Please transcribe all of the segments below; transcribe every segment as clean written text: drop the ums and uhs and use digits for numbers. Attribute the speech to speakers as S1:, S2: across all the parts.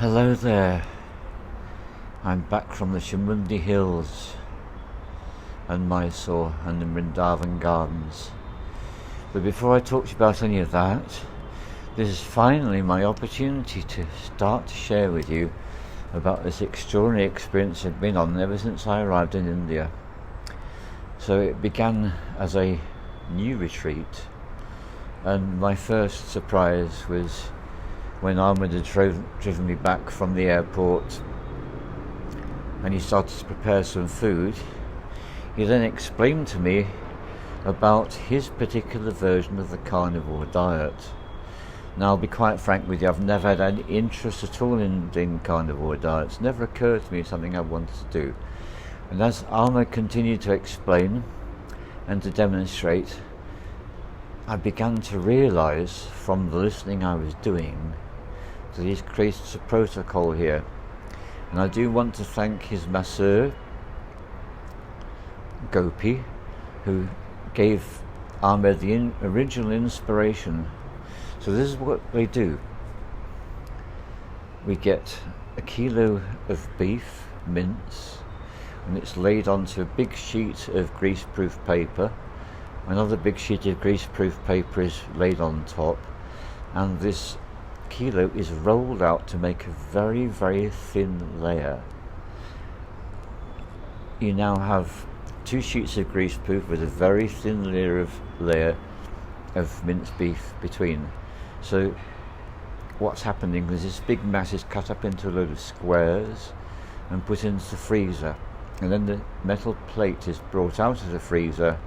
S1: Hello there. I'm back from the Chamundi Hills and Mysore and the Vrindavan Gardens. But before I talk to you about any of that, this is finally my opportunity to start to share with you about this extraordinary experience I've been on ever since I arrived in India. So it began as a new retreat, and my first surprise was when Ahmed had driven me back from the airport and he started to prepare some food. He then explained to me about his particular version of the carnivore diet. Now, I'll be quite frank with you, I've never had any interest at all in doing carnivore diets. It never occurred to me as something I wanted to do. And as Ahmed continued to explain and to demonstrate, I began to realise from the listening I was doing that he's created a protocol here. And I do want to thank his masseur, Gopi, who gave Ahmed the original inspiration. So this is what they do. We get a kilo of beef mince, and it's laid onto a big sheet of greaseproof paper. Another big sheet of greaseproof paper is laid on top, and this kilo is rolled out to make a very, very thin layer. You now have 2 sheets of greaseproof with a very thin layer of minced beef between. So what's happening is this big mass is cut up into a load of squares and put into the freezer, and then the metal plate is brought out of the freezer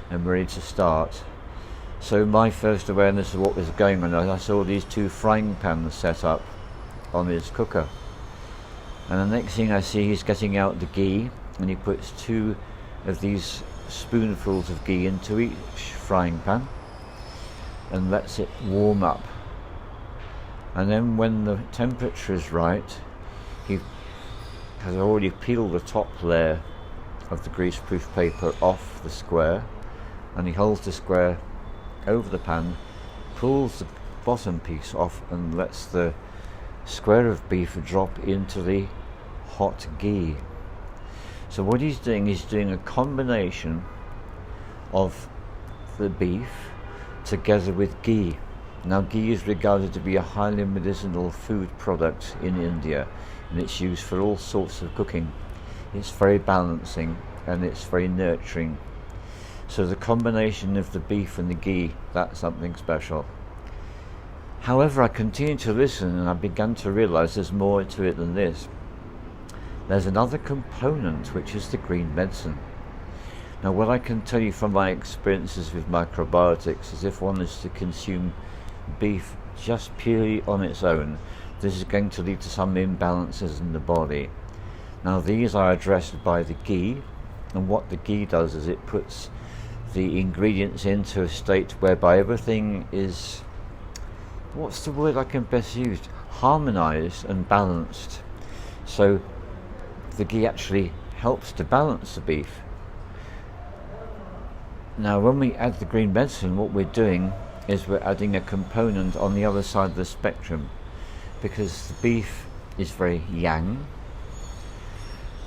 S1: and ready to start. So my first awareness of what was going on, I saw these 2 frying pans set up on his cooker, and the next thing I see, he's getting out the ghee, and he puts 2 of these spoonfuls of ghee into each frying pan and lets it warm up. And then when the temperature is right, he has already peeled the top layer of the greaseproof paper off the square, and he holds the square over the pan, pulls the bottom piece off, and lets the square of beef drop into the hot ghee. So what he's doing is doing a combination of the beef together with ghee. Now, ghee is regarded to be a highly medicinal food product in India, and it's used for all sorts of cooking. It's very balancing and it's very nurturing. So the combination of the beef and the ghee, that's something special. However, I continued to listen, and I began to realise there's more to it than this. There's another component, which is the green medicine. Now, what I can tell you from my experiences with microbiotics is if one is to consume beef just purely on its own, this is going to lead to some imbalances in the body. Now, these are addressed by the ghee, and what the ghee does is it puts the ingredients into a state whereby everything is, what's the word I can best use, harmonized and balanced. So the ghee actually helps to balance the beef. Now, when we add the green medicine, what we're doing is we're adding a component on the other side of the spectrum, because the beef is very yang,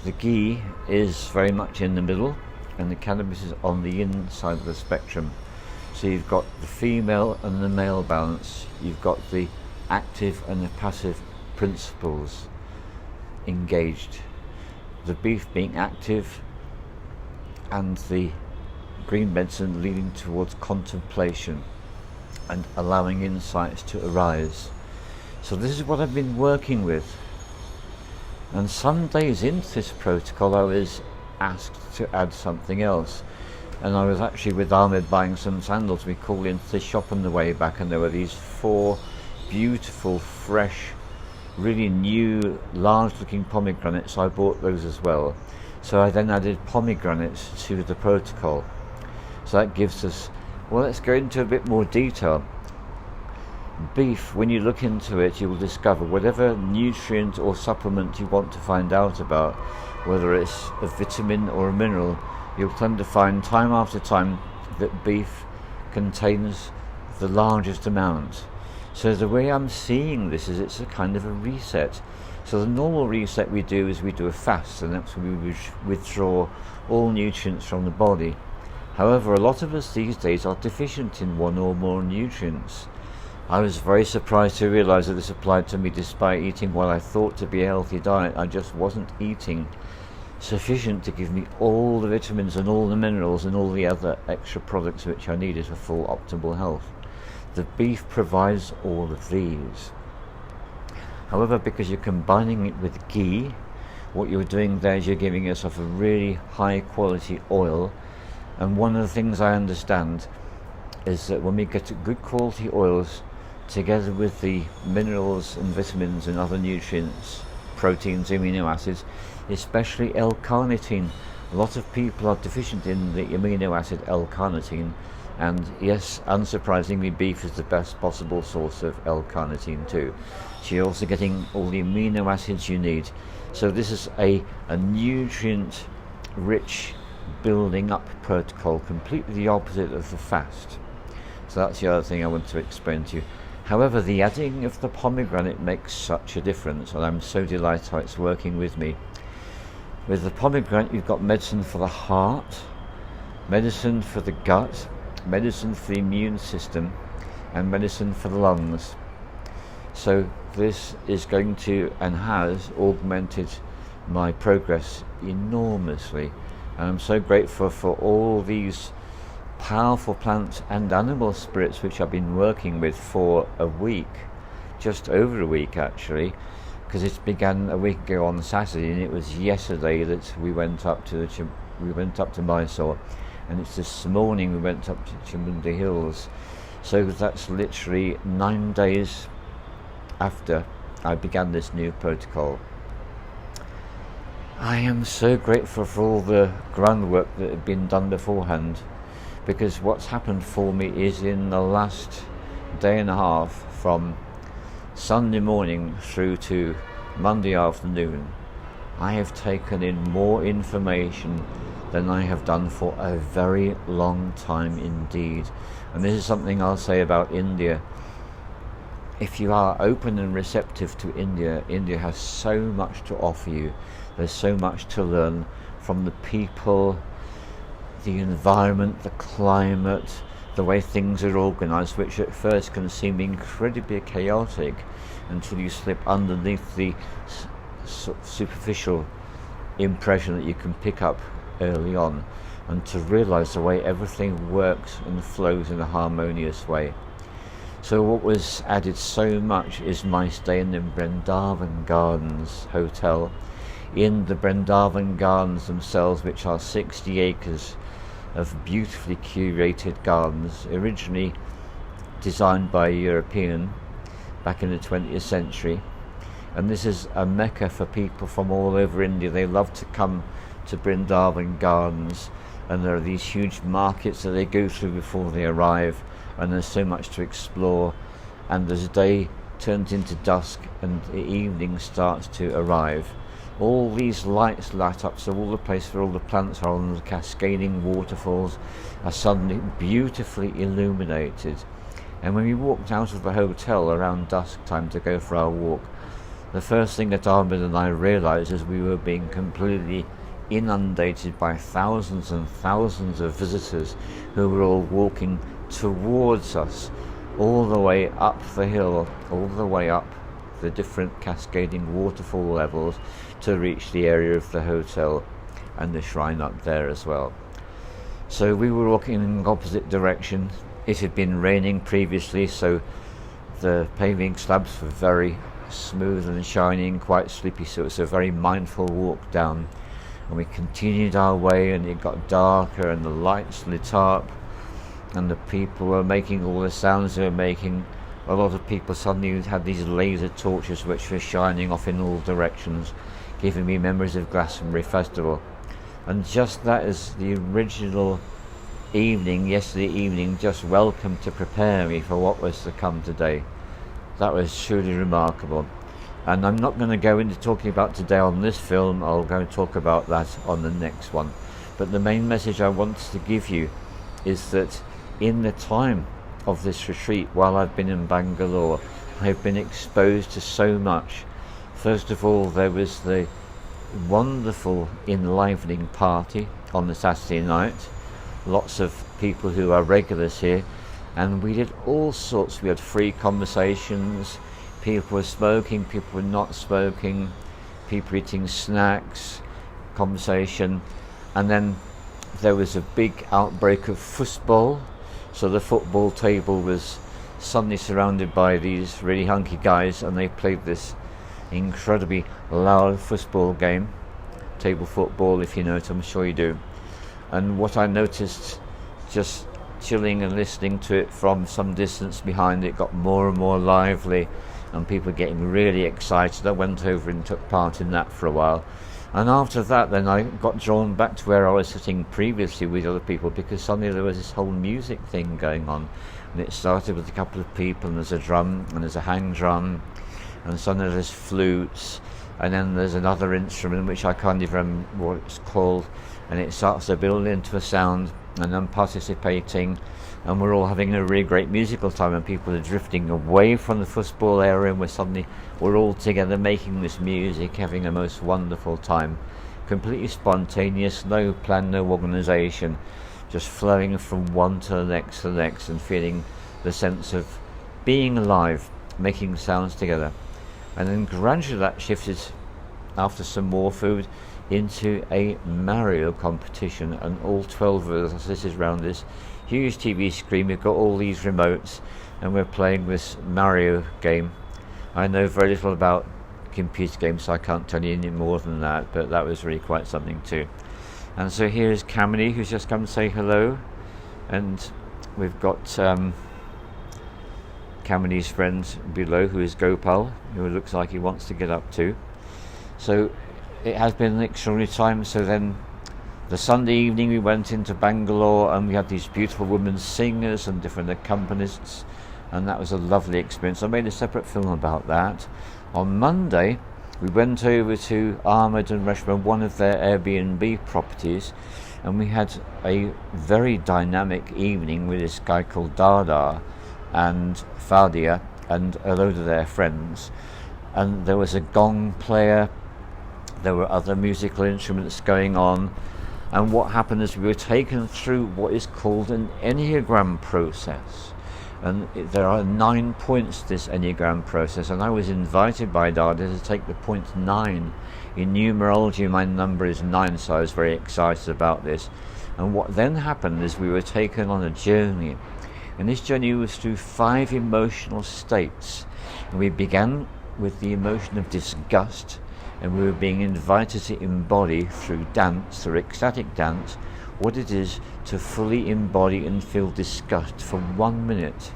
S1: the ghee is very much in the middle, and the cannabis is on the inside of the spectrum. So you've got the female and the male balance, you've got the active and the passive principles engaged, the beef being active and the green medicine leading towards contemplation and allowing insights to arise. So this is what I've been working with, and some days into this protocol I was asked to add something else, and I was actually with Ahmed buying some sandals. We called into the shop on the way back, and there were these 4 beautiful, fresh, really new, large looking pomegranates, so I bought those as well. So I then added pomegranates to the protocol. So that gives us, well, let's go into a bit more detail. Beef, when you look into it, you will discover whatever nutrient or supplement you want to find out about, whether it's a vitamin or a mineral, you'll tend to find time after time that beef contains the largest amount. So the way I'm seeing this is it's a kind of a reset. So the normal reset we do is we do a fast, and that's when we withdraw all nutrients from the body. However, a lot of us these days are deficient in one or more nutrients. I was very surprised to realise that this applied to me despite eating what I thought to be a healthy diet. I just wasn't eating sufficient to give me all the vitamins and all the minerals and all the other extra products which I needed for full optimal health. The beef provides all of these. However, because you're combining it with ghee, what you're doing there is you're giving yourself a really high quality oil. And one of the things I understand is that when we get good quality oils together with the minerals and vitamins and other nutrients, proteins, amino acids, especially L-Carnitine. A lot of people are deficient in the amino acid L-Carnitine, and yes, unsurprisingly, beef is the best possible source of L-Carnitine too. So you're also getting all the amino acids you need. So this is a nutrient rich building up protocol, completely the opposite of the fast. So that's the other thing I want to explain to you. However, the adding of the pomegranate makes such a difference, and I'm so delighted how it's working with me. With the pomegranate, you've got medicine for the heart, medicine for the gut, medicine for the immune system, and medicine for the lungs. So this is going to, and has, augmented my progress enormously. And I'm so grateful for all these powerful plant and animal spirits which I've been working with for a week, just over a week actually, because it began a week ago on Saturday, and it was yesterday that we went up to Mysore, and it's this morning we went up to Chamunda Hills. So that's literally 9 days after I began this new protocol. I am so grateful for all the groundwork that had been done beforehand, because what's happened for me is in the last day and a half, from Sunday morning through to Monday afternoon, I have taken in more information than I have done for a very long time indeed. And this is something I'll say about India. If you are open and receptive to India, India has so much to offer you. There's so much to learn from the people, the environment, the climate, the way things are organised, which at first can seem incredibly chaotic until you slip underneath the superficial impression that you can pick up early on, and to realise the way everything works and flows in a harmonious way. So what was added so much is my stay in the Vrindavan Gardens Hotel. In the Vrindavan Gardens themselves, which are 60 acres of beautifully curated gardens, originally designed by a European back in the 20th century. And this is a mecca for people from all over India. They love to come to Vrindavan Gardens, and there are these huge markets that they go through before they arrive, and there's so much to explore. And as day turns into dusk and the evening starts to arrive, all these lights light up, so all the place where all the plants are and the cascading waterfalls are suddenly beautifully illuminated. And when we walked out of the hotel around dusk time to go for our walk, the first thing that Ahmed and I realised is we were being completely inundated by thousands and thousands of visitors who were all walking towards us, all the way up the hill, all the way up the different cascading waterfall levels to reach the area of the hotel and the shrine up there as well. So we were walking in the opposite direction. It had been raining previously, so the paving slabs were very smooth and shining, quite sleepy, so it was a very mindful walk down. And we continued our way, and it got darker and the lights lit up and the people were making all the sounds they were making. A lot of people suddenly had these laser torches which were shining off in all directions, giving me memories of Glastonbury Festival. And just that is the original evening, yesterday evening, just welcome to prepare me for what was to come today. That was truly remarkable. And I'm not going to go into talking about today on this film. I'll go and talk about that on the next one. But the main message I want to give you is that in the time of this retreat while I've been in Bangalore. I've been exposed to so much. First of all, there was the wonderful enlivening party on the Saturday night. Lots of people who are regulars here, and we did all sorts. We had free conversations. People were smoking, people were not smoking, people eating snacks, conversation. And then there was a big outbreak of football. So the football table was suddenly surrounded by these really hunky guys, and they played this incredibly loud football game, table football, if you know it, I'm sure you do. And what I noticed, just chilling and listening to it from some distance behind, it got more and more lively, and people getting really excited. I went over and took part in that for a while. And after that, then I got drawn back to where I was sitting previously with other people, because suddenly there was this whole music thing going on. And it started with a couple of people, and there's a drum, and there's a hang drum, and suddenly there's flutes, and then there's another instrument which I can't even remember what it's called, and it starts to build into a sound, and I'm participating, and we're all having a really great musical time, and people are drifting away from the football area, and we're all together making this music, having a most wonderful time. Completely spontaneous, no plan, no organisation, just flowing from one to the next, and feeling the sense of being alive, making sounds together. And then gradually that shifted, after some more food, into a Mario competition, and all 12 of us, this is around this huge TV screen. We've got all these remotes, and we're playing this Mario game. I know very little about computer games, so I can't tell you any more than that, but that was really quite something too. And so here's Kamini, who's just come to say hello, and we've got Kamini's friend below, who is Gopal, who looks like he wants to get up too. So it has been an extraordinary time. So then the Sunday evening we went into Bangalore, and we had these beautiful women singers and different accompanists, and that was a lovely experience. I made a separate film about that. On Monday we went over to Ahmed and Reshma, one of their Airbnb properties, and we had a very dynamic evening with this guy called Dada and Fadia and a load of their friends. And there was a gong player, there were other musical instruments going on, and what happened is we were taken through what is called an Enneagram process. And there are 9 points to this Enneagram process, and I was invited by Dada to take the point 9. In numerology, my number is 9, so I was very excited about this. And what then happened is we were taken on a journey, and this journey was through 5 emotional states. And we began with the emotion of disgust, and we were being invited to embody through dance, through ecstatic dance, what it is to fully embody and feel disgust for 1 minute.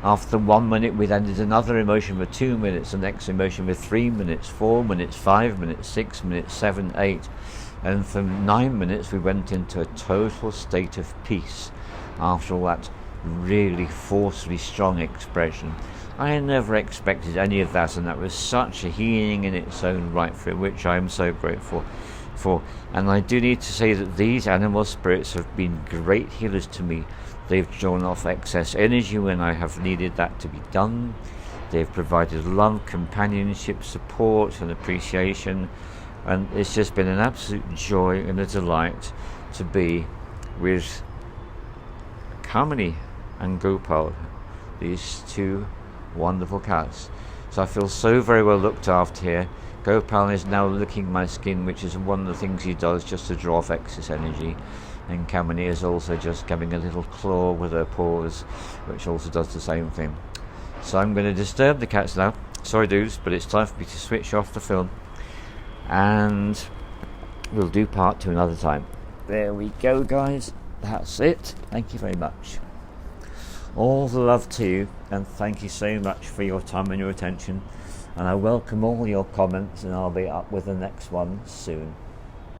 S1: After 1 minute, we then did another emotion for 2 minutes, the next emotion for 3 minutes, 4 minutes, 5 minutes, 6 minutes, 7, 8, and for 9 minutes we went into a total state of peace after all that really forcefully strong expression. I never expected any of that, and that was such a healing in its own right, for which I am so grateful for. And I do need to say that these animal spirits have been great healers to me. They've drawn off excess energy when I have needed that to be done. They've provided love, companionship, support and appreciation, and it's just been an absolute joy and a delight to be with Kamini and Gopal, these 2 wonderful cats. So I feel so very well looked after here. Gopal is now licking my skin, which is one of the things he does just to draw off excess energy, and Kamini is also just giving a little claw with her paws, which also does the same thing. So I'm going to disturb the cats now. Sorry dudes, but it's time for me to switch off the film, and we'll do part 2 another time. There we go guys, that's it. Thank you very much. All the love to you, and thank you so much for your time and your attention, and I welcome all your comments, and I'll be up with the next one soon.